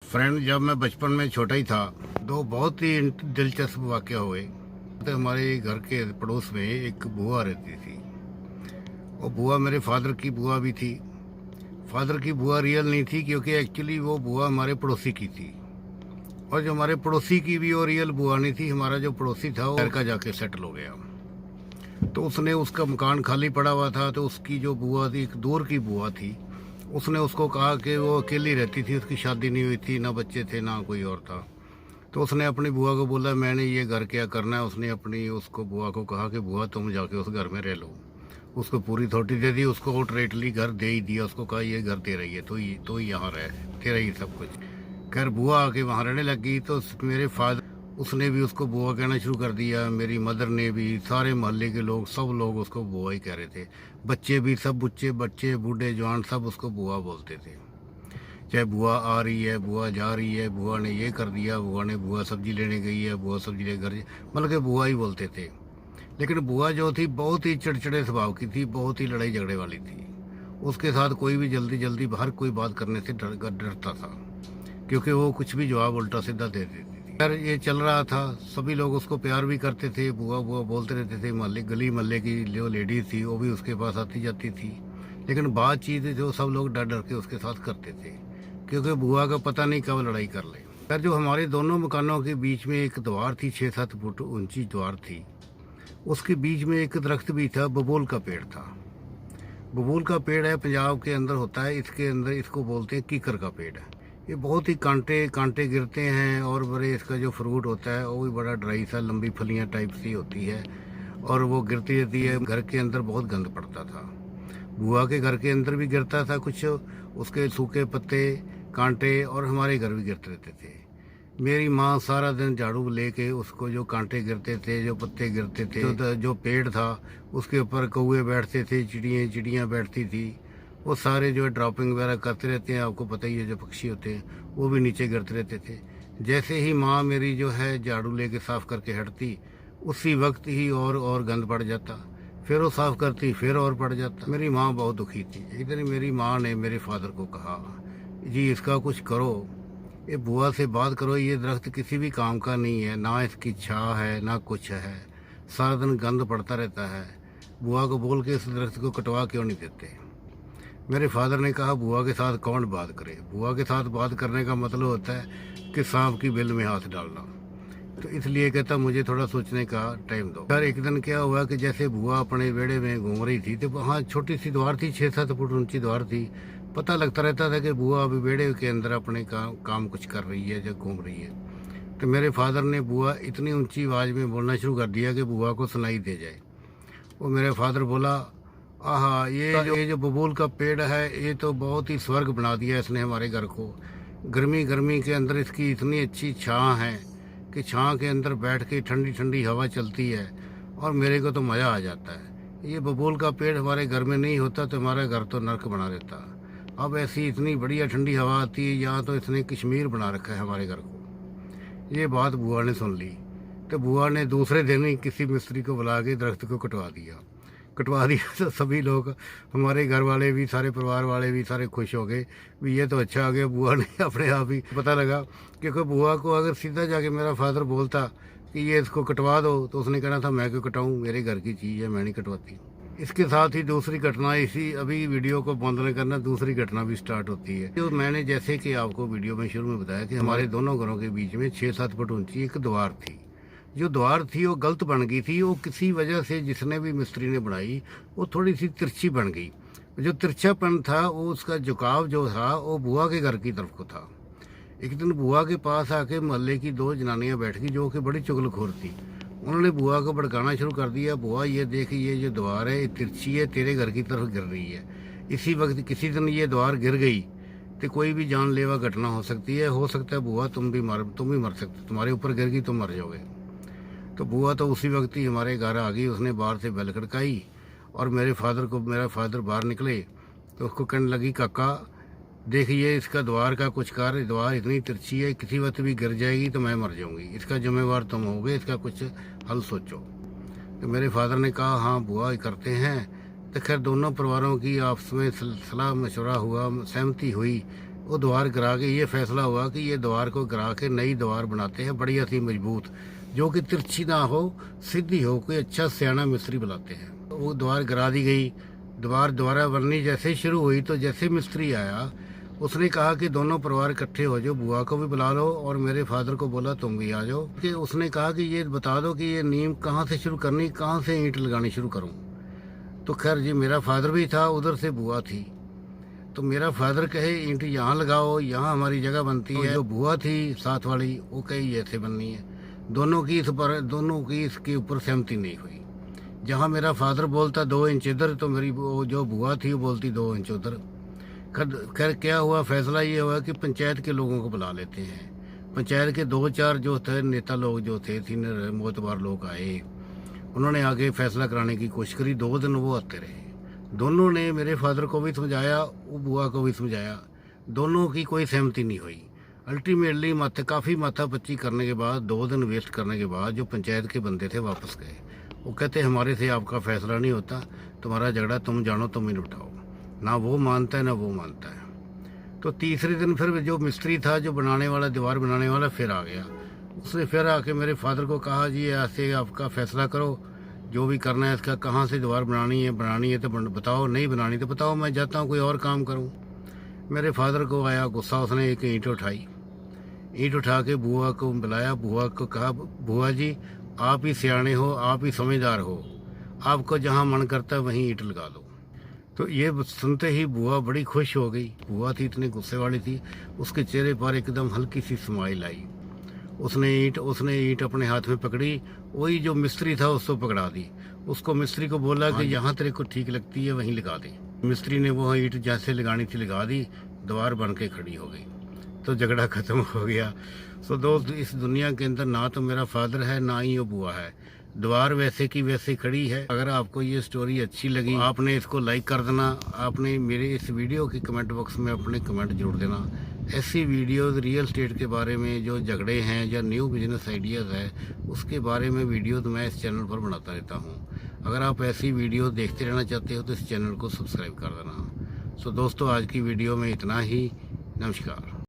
Friend, जब मैं बचपन में छोटा ही था, दो बहुत ही दिलचस्प वाक़या हुए। तो हमारे घर के पड़ोस में एक बुआ रहती थी। वो बुआ मेरे फादर की बुआ भी थी। फादर की बुआ रियल नहीं थी, क्योंकि एक्चुअली वो बुआ हमारे पड़ोसी की थी। और जो हमारे पड़ोसी की भी वो रियल बुआ नहीं थी। हमारा जो पड़ोसी था वो अमेरिका जाके सेटल हो गया। तो उसने, उसका मकान खाली पड़ा हुआ था, तो उसकी जो बुआ थी, एक दूर की बुआ थी, उसने उसको कहा कि वो अकेली रहती थी, उसकी शादी नहीं हुई थी, ना बच्चे थे ना कोई और था। तो उसने अपनी बुआ को बोला मैंने ये घर क्या करना है। उसने अपनी उसको बुआ को कहा कि बुआ तुम जाके उस घर में रह लो। उसको पूरी अथॉरिटी दे दी, उसको आउटराइटली घर दे ही दिया। उसको कहा ये घर तेरा ही है, तो ही यहाँ रह, तेरा ही सब कुछ। खैर बुआ आके वहाँ रहने लगी। तो मेरे फादर, उसने भी उसको बुआ कहना शुरू कर दिया। मेरी मदर ने भी, सारे मोहल्ले के लोग, सब लोग उसको बुआ ही कह रहे थे। बच्चे भी, सब बच्चे बूढ़े जवान सब उसको बुआ बोलते थे। चाहे बुआ आ रही है, बुआ जा रही है, बुआ ने ये कर दिया, बुआ सब्जी लेने गई है, बुआ सब्जी ले घर, मतलब कि बुआ ही बोलते थे। लेकिन बुआ जो थी बहुत ही चिड़चिड़े स्वभाव की थी, बहुत ही लड़ाई झगड़े वाली थी। उसके साथ कोई भी जल्दी जल्दी हर कोई बात करने से डरता था, क्योंकि वो कुछ भी जवाब उल्टा सीधा दे देती थी। यार ये चल रहा था, सभी लोग उसको प्यार भी करते थे, बुआ बुआ बोलते रहते थे। मोहल्ले गली मोहल्ले की जो लेडीज थी वो भी उसके पास आती जाती थी। लेकिन बातचीत जो सब लोग डर डर के उसके साथ करते थे, क्योंकि बुआ का पता नहीं कब लड़ाई कर ले। यार जो हमारे दोनों मकानों के बीच में एक दीवार थी, 6-7 फुट ऊंची दीवार थी। उसके बीच में एक दरख्त भी था, बबूल का पेड़ था। बबूल का पेड़ है, पंजाब के अंदर होता है। इसके अंदर इसको बोलते हैं कीकर का पेड़ है। ये बहुत ही कांटे कांटे गिरते हैं, और बड़े इसका जो फ्रूट होता है वो भी बड़ा ड्राई सा, लंबी फलियां टाइप सी होती है, और वो गिरती रहती है। घर के अंदर बहुत गंद पड़ता था। बुआ के घर के अंदर भी गिरता था कुछ, उसके सूखे पत्ते, कांटे, और हमारे घर भी गिरते रहते थे। मेरी माँ सारा दिन झाड़ू लेके उसको, जो कांटे गिरते थे, जो पत्ते गिरते थे, जो पेड़ था उसके ऊपर कौवे बैठते थे, चिड़ियाँ बैठती थी, वो सारे जो है ड्रॉपिंग वगैरह करते रहते हैं। आपको पता ही है, जो पक्षी होते हैं वो भी नीचे गिरते रहते थे। जैसे ही माँ मेरी जो है झाड़ू लेके साफ़ करके हटती, उसी वक्त ही और गंद पड़ जाता। फिर वो साफ़ करती, फिर और पड़ जाता। मेरी माँ बहुत दुखी थी। एक दिन मेरी माँ ने मेरे फादर को कहा, जी इसका कुछ करो, ये बुआ से बात करो, ये दरख्त किसी भी काम का नहीं है, ना इसकी छाँ है ना कुछ है, सारा दिन गंद पड़ता रहता है। बुआ को बोल के इस दरख्त को कटवा क्यों नहीं देते। मेरे फादर ने कहा बुआ के साथ कौन बात करे। बुआ के साथ बात करने का मतलब होता है कि सांप की बिल में हाथ डालना। तो इसलिए कहता मुझे थोड़ा सोचने का टाइम दो। यार एक दिन क्या हुआ कि जैसे बुआ अपने बेड़े में घूम रही थी, तो वहाँ छोटी सी द्वार थी, 6-7 फुट ऊंची द्वार थी। पता लगता रहता था कि बुआ अभी बेड़े के अंदर अपने काम कुछ कर रही है, जो घूम रही है। तो मेरे फादर ने बुआ इतनी ऊंची आवाज़ में बोलना शुरू कर दिया कि बुआ को सुनाई दे जाए। वो मेरे फादर बोला, आहा ये जो बबूल का पेड़ है, ये तो बहुत ही स्वर्ग बना दिया इसने हमारे घर को। गर्मी गर्मी के अंदर इसकी इतनी अच्छी छाँ है कि छाँ के अंदर बैठ के ठंडी ठंडी हवा चलती है, और मेरे को तो मज़ा आ जाता है। ये बबूल का पेड़ हमारे घर में नहीं होता तो हमारा घर तो नर्क बना देता। अब ऐसी इतनी बढ़िया ठंडी हवा आती है, यहाँ तो इसने कश्मीर बना रखा है हमारे घर को। ये बात बुआ ने सुन ली। तो बुआ ने दूसरे दिन ही किसी मिस्त्री को बुला के दरख्त को कटवा दिया। तो सभी लोग, हमारे घर वाले भी, सारे परिवार वाले भी सारे खुश हो गए भी ये तो अच्छा आ गया। बुआ ने अपने आप ही पता लगा, क्योंकि बुआ को अगर सीधा जाके मेरा फादर बोलता कि ये इसको कटवा दो, तो उसने कहना था मैं क्यों कटाऊँ, मेरे घर की चीज़ है, मैं नहीं कटवाती। इसके साथ ही दूसरी घटना, इसी अभी वीडियो को बंद नहीं करना, दूसरी घटना भी स्टार्ट होती है। तो मैंने जैसे कि आपको वीडियो में शुरू में बताया कि हमारे दोनों घरों के बीच में 6-7 फुट ऊंची एक द्वार थी। जो द्वार थी वो गलत बन गई थी। वो किसी वजह से, जिसने भी मिस्त्री ने बनाई, वो थोड़ी सी तिरछी बन गई। जो तिरछापन था, वो उसका झुकाव जो था, वो बुआ के घर की तरफ को था। एक दिन बुआ के पास आके मोहल्ले की 2 जनानियां बैठ गई, जो कि बड़ी चुगलखोर थी। उन्होंने बुआ को भड़काना शुरू कर दिया, बुआ ये देख, ये जो द्वार है ये तिरछी है, तेरे घर की तरफ गिर रही है। इसी वक्त किसी दिन ये द्वार गिर गई तो कोई भी जानलेवा घटना हो सकती है। हो सकता है बुआ तुम भी मर सकते, तुम्हारे ऊपर गिर गई, तुम मर जाओगे। तो बुआ तो उसी वक्त ही हमारे घर आ गई। उसने बाहर से बेल खड़काई, और मेरा फादर बाहर निकले तो उसको कहने लगी, काका देखिए इसका द्वार का कुछ कार्य, द्वार इतनी तिरछी है, किसी वक्त भी गिर जाएगी तो मैं मर जाऊंगी, इसका जिम्मेवार तुम होगे, इसका कुछ हल सोचो। तो मेरे फादर ने कहा हाँ बुआ करते हैं। तो खैर दोनों परिवारों की आपस में सलाह मशवरा हुआ, सहमति हुई। वो दीवार गिरा के ये फैसला हुआ कि ये दीवार को गिरा के नई दीवार बनाते हैं, बढ़िया सी मजबूत, जो कि तिरछी ना हो, सीधी हो, कोई अच्छा सियाना मिस्त्री बुलाते हैं। तो वो दीवार गिरा दी गई। दीवार दोबारा बननी जैसे शुरू हुई तो जैसे मिस्त्री आया उसने कहा कि दोनों परिवार इकट्ठे हो जाओ, बुआ को भी बुला लो और मेरे फादर को बोला तुम भी आ जाओ। कि उसने कहा कि ये बता दो कि ये नींव कहाँ से शुरू करनी, कहाँ से ईंट लगानी शुरू करूँ। तो खैर जी मेरा फादर भी था, उधर से बुआ थी। तो मेरा फादर कहे ईंट यहाँ लगाओ, यहाँ हमारी जगह बनती है। जो बुआ थी साथ वाली वो कही ऐसे बननी है। दोनों की इसके ऊपर सहमति नहीं हुई। जहाँ मेरा फादर बोलता 2 इंच इधर, तो मेरी जो बुआ थी वो बोलती 2 इंच उधर। खैर क्या हुआ, फैसला ये हुआ कि पंचायत के लोगों को बुला लेते हैं। पंचायत के 2-4 जो थे नेता लोग जो थे, सीनियर मोतबार लोग आए, उन्होंने आगे फैसला कराने की कोशिश करी। 2 दिन वो आते रहे। दोनों ने मेरे फादर को भी समझाया, वो बुआ को भी समझाया, दोनों की कोई सहमति नहीं हुई। अल्टीमेटली काफ़ी माथापच्ची करने के बाद, 2 दिन वेस्ट करने के बाद जो पंचायत के बंदे थे वापस गए। वो कहते हमारे से आपका फैसला नहीं होता, तुम्हारा झगड़ा तुम जानो, तुम ही निपटाओ। ना वो मानता है ना वो मानता है। तो तीसरे दिन फिर जो मिस्त्री था, जो बनाने वाला, दीवार बनाने वाला, फिर आ गया। उसने फिर आके मेरे फादर को कहा जी ऐसे आपका फैसला करो, जो भी करना है इसका, कहाँ से दीवार बनानी है तो बताओ, नहीं बनानी तो बताओ, मैं जाता हूँ कोई और काम करूँ। मेरे फादर को आया गुस्सा, उसने एक ईंट उठाई। ईंट उठा के बुआ को बुलाया, बुआ को कहा बुआ जी आप ही सियाने हो, आप ही समझदार हो, आपको जहाँ मन करता है वहीं ईंट लगा दो। तो ये सुनते ही बुआ बड़ी खुश हो गई। बुआ थी इतनी गुस्से वाली थी, उसके चेहरे पर एकदम हल्की सी स्माइल आई। उसने ईंट अपने हाथ में पकड़ी, वही जो मिस्त्री था उसको पकड़ा दी। उसको मिस्त्री को बोला कि यहाँ तेरे को ठीक लगती है वहीं लगा दे। मिस्त्री ने वो ईंट जैसे लगानी थी लगा दी, दीवार बन के खड़ी हो गई। तो झगड़ा खत्म हो गया। सो दोस्त, इस दुनिया के अंदर ना तो मेरा फादर है ना ही वो बुआ है, दीवार वैसे की वैसे खड़ी है। अगर आपको ये स्टोरी अच्छी लगी आपने इसको लाइक कर देना। आपने मेरे इस वीडियो के कमेंट बॉक्स में अपने कमेंट जोड़ देना। ऐसी वीडियोस रियल स्टेट के बारे में, जो झगड़े हैं या न्यू बिजनेस आइडियाज़ है, उसके बारे में वीडियोस मैं इस चैनल पर बनाता रहता हूँ। अगर आप ऐसी वीडियो देखते रहना चाहते हो तो इस चैनल को सब्सक्राइब कर देना। सो दोस्तों, आज की वीडियो में इतना ही। नमस्कार।